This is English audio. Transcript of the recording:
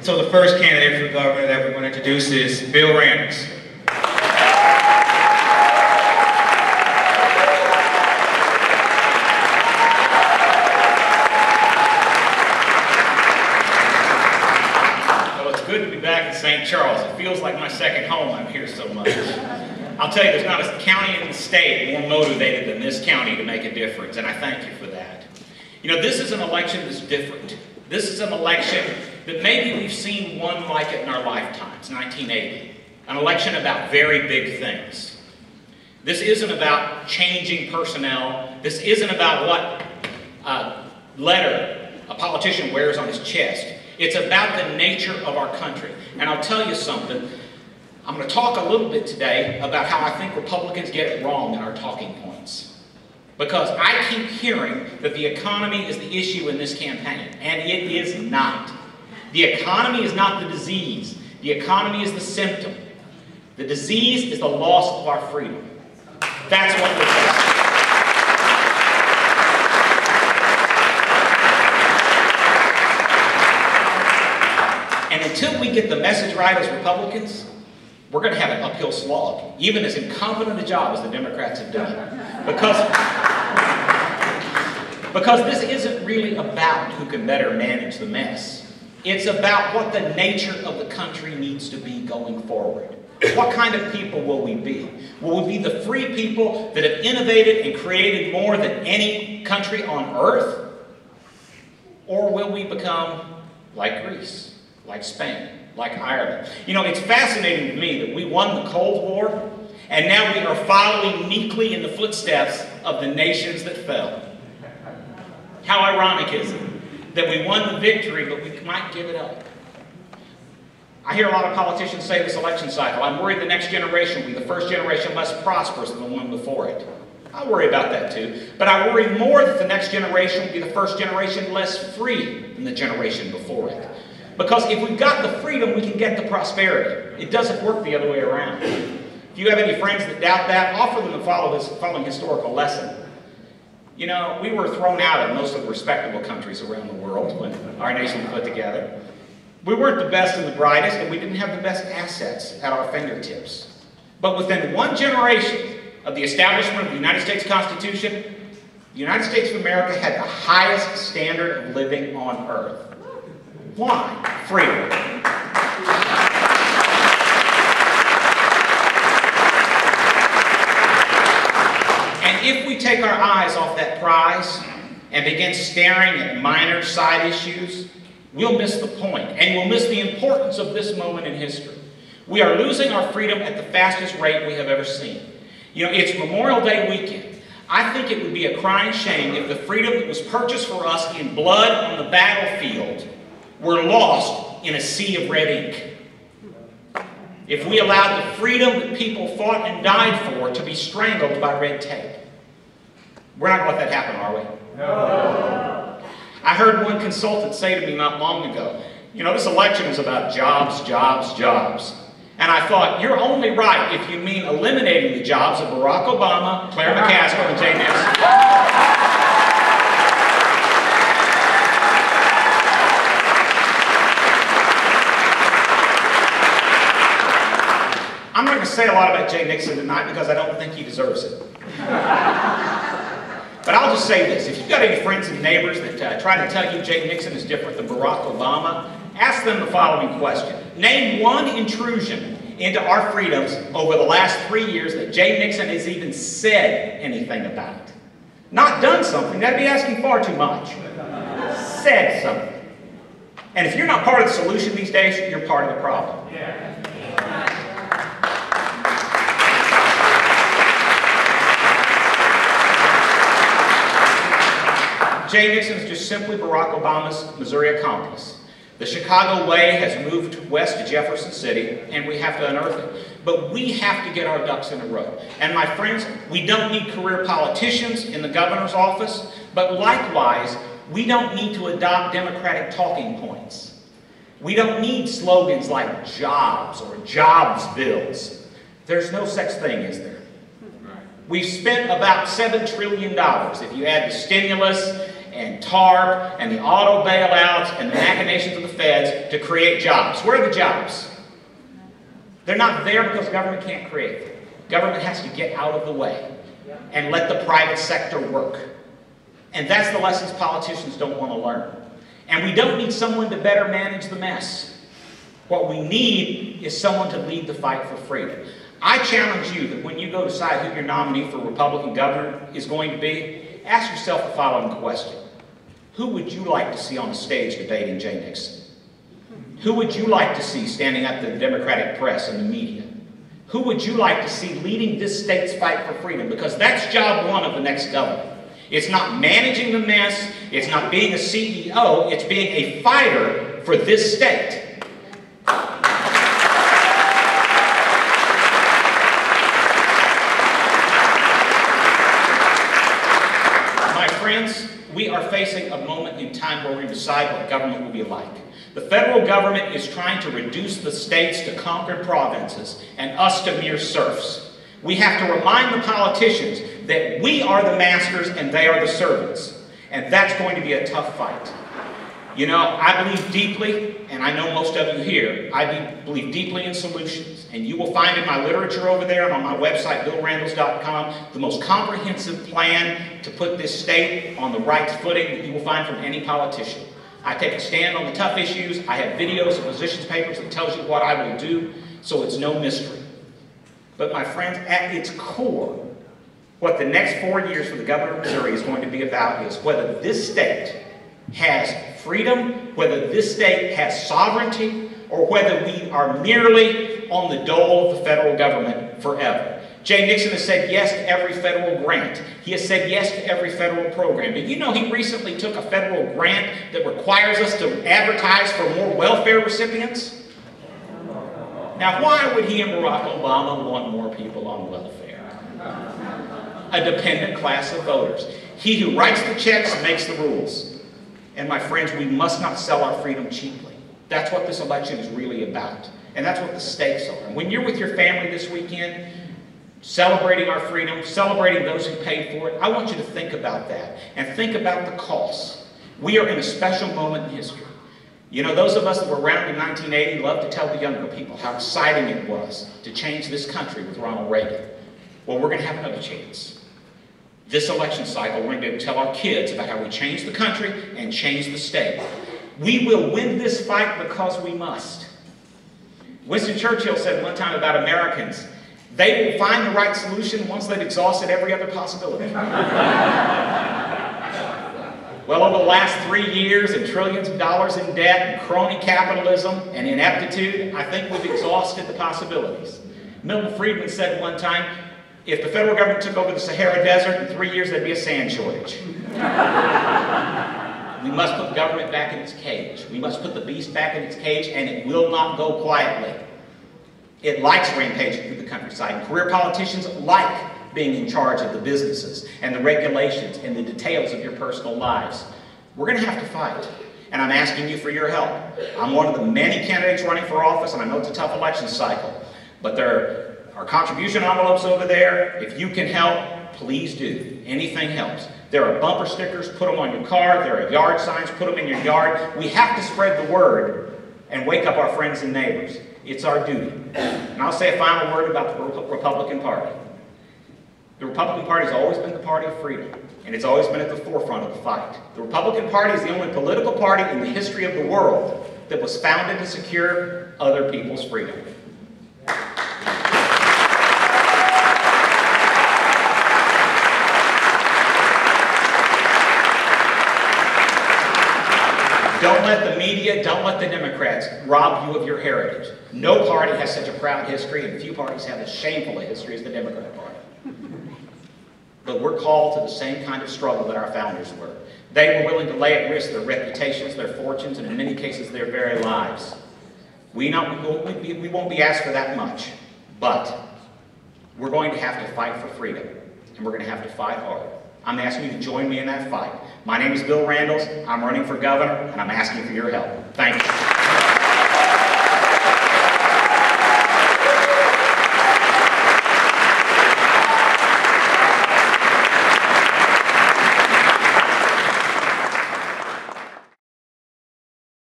So the first candidate for governor that we're going to introduce is Bill Randles. Good to be back in St. Charles. It feels like my second home. I'm here so much. I'll tell you, there's not a county in the state more motivated than this county to make a difference, and I thank you for that. You know, this is an election that's different. This is an election that maybe we've seen one like it in our lifetimes, 1980. An election about very big things. This isn't about changing personnel. This isn't about what letter a politician wears on his chest. It's about the nature of our country. And I'll tell you something, I'm going to talk a little bit today about how I think Republicans get it wrong in our talking points. Because I keep hearing that the economy is the issue in this campaign, and it is not. The economy is not the disease. The economy is the symptom. The disease is the loss of our freedom. That's what we're saying. And until we get the message right as Republicans, we're going to have an uphill slog, even as incompetent a job as the Democrats have done. Because this isn't really about who can better manage the mess. It's about what the nature of the country needs to be going forward. What kind of people will we be? Will we be the free people that have innovated and created more than any country on earth? Or will we become like Greece? Like Spain, like Ireland. You know, it's fascinating to me that we won the Cold War, and now we are following meekly in the footsteps of the nations that fell. How ironic is it that we won the victory, but we might give it up? I hear a lot of politicians say this election cycle, I'm worried the next generation will be the first generation less prosperous than the one before it. I worry about that too, but I worry more that the next generation will be the first generation less free than the generation before it. Because if we've got the freedom, we can get the prosperity. It doesn't work the other way around. If you have any friends that doubt that, offer them the following historical lesson. You know, we were thrown out of most of the respectable countries around the world when our nation was put together. We weren't the best and the brightest, and we didn't have the best assets at our fingertips. But within one generation of the establishment of the United States Constitution, the United States of America had the highest standard of living on earth. Why? Freedom. And if we take our eyes off that prize and begin staring at minor side issues, we'll miss the point, and we'll miss the importance of this moment in history. We are losing our freedom at the fastest rate we have ever seen. You know, it's Memorial Day weekend. I think it would be a crying shame if the freedom that was purchased for us in blood on the battlefield were lost in a sea of red ink. If we allowed the freedom that people fought and died for to be strangled by red tape. We're not going to let that happen, are we? No. I heard one consultant say to me not long ago, you know, this election is about jobs, jobs, jobs. And I thought, you're only right if you mean eliminating the jobs of Barack Obama, Claire McCaskill, and Jay Nixon. I'm not going to say a lot about Jay Nixon tonight because I don't think he deserves it. But I'll just say this. If you've got any friends and neighbors that try to tell you Jay Nixon is different than Barack Obama, ask them the following question. Name one intrusion into our freedoms over the last 3 years that Jay Nixon has even said anything about. Not done something. That'd be asking far too much. Said something. And if you're not part of the solution these days, you're part of the problem. Jay Nixon is just simply Barack Obama's Missouri accomplice. The Chicago way has moved west to Jefferson City, and we have to unearth it. But we have to get our ducks in a row. And my friends, we don't need career politicians in the governor's office, but likewise, we don't need to adopt Democratic talking points. We don't need slogans like jobs or jobs bills. There's no such thing, is there? We've spent about $7 trillion if you add the stimulus and TARP and the auto bailouts and the machinations of the feds to create jobs. Where are the jobs? They're not there because government can't create them. Government has to get out of the way and let the private sector work. And that's the lessons politicians don't want to learn. And we don't need someone to better manage the mess. What we need is someone to lead the fight for freedom. I challenge you that when you go decide who your nominee for Republican governor is going to be, ask yourself the following question. Who would you like to see on the stage debating Jay Nixon? Who would you like to see standing up to the Democratic press and the media? Who would you like to see leading this state's fight for freedom? Because that's job one of the next governor. It's not managing the mess, it's not being a CEO, it's being a fighter for this state. My friends, we are facing a moment in time where we decide what government will be like. The federal government is trying to reduce the states to conquered provinces and us to mere serfs. We have to remind the politicians that we are the masters and they are the servants. And that's going to be a tough fight. You know, I believe deeply, and I know most of you here, I believe deeply in solutions. And you will find in my literature over there and on my website, BillRandles.com, the most comprehensive plan to put this state on the right footing that you will find from any politician. I take a stand on the tough issues. I have videos and positions papers that tells you what I will do, so it's no mystery. But my friends, at its core, what the next 4 years for the governor of Missouri is going to be about is whether this state has freedom, whether this state has sovereignty, or whether we are merely on the dole of the federal government forever. Jay Nixon has said yes to every federal grant. He has said yes to every federal program. Did you know he recently took a federal grant that requires us to advertise for more welfare recipients? Now, why would he and Barack Obama want more people on welfare? A dependent class of voters. He who writes the checks makes the rules. And my friends, we must not sell our freedom cheaply. That's what this election is really about. And that's what the stakes are. And when you're with your family this weekend, celebrating our freedom, celebrating those who paid for it, I want you to think about that and think about the costs. We are in a special moment in history. You know, those of us that were around in 1980 love to tell the younger people how exciting it was to change this country with Ronald Reagan. Well, we're going to have another chance. This election cycle, we're going to be able to tell our kids about how we change the country and change the state. We will win this fight because we must. Winston Churchill said one time about Americans, they will find the right solution once they've exhausted every other possibility. Well, over the last 3 years and trillions of dollars in debt and crony capitalism and ineptitude, I think we've exhausted the possibilities. Milton Friedman said one time, if the federal government took over the Sahara Desert, in 3 years there'd be a sand shortage. We must put government back in its cage. We must put the beast back in its cage, and it will not go quietly. It likes rampaging through the countryside. And career politicians like being in charge of the businesses and the regulations and the details of your personal lives. We're going to have to fight. And I'm asking you for your help. I'm one of the many candidates running for office, and I know it's a tough election cycle. But there are contribution envelopes over there. If you can help, please do. Anything helps. There are bumper stickers, put them on your car. There are yard signs, put them in your yard. We have to spread the word and wake up our friends and neighbors. It's our duty. And I'll say a final word about the Republican Party. The Republican Party has always been the party of freedom, and it's always been at the forefront of the fight. The Republican Party is the only political party in the history of the world that was founded to secure other people's freedom. Don't let the media, don't let the Democrats rob you of your heritage. No party has such a proud history, and few parties have as shameful a history as the Democratic Party. But we're called to the same kind of struggle that our founders were. They were willing to lay at risk their reputations, their fortunes, and in many cases their very lives. We won't be asked for that much, but we're going to have to fight for freedom, and we're going to have to fight hard. I'm asking you to join me in that fight. My name is Bill Randles. I'm running for governor, and I'm asking for your help. Thank you.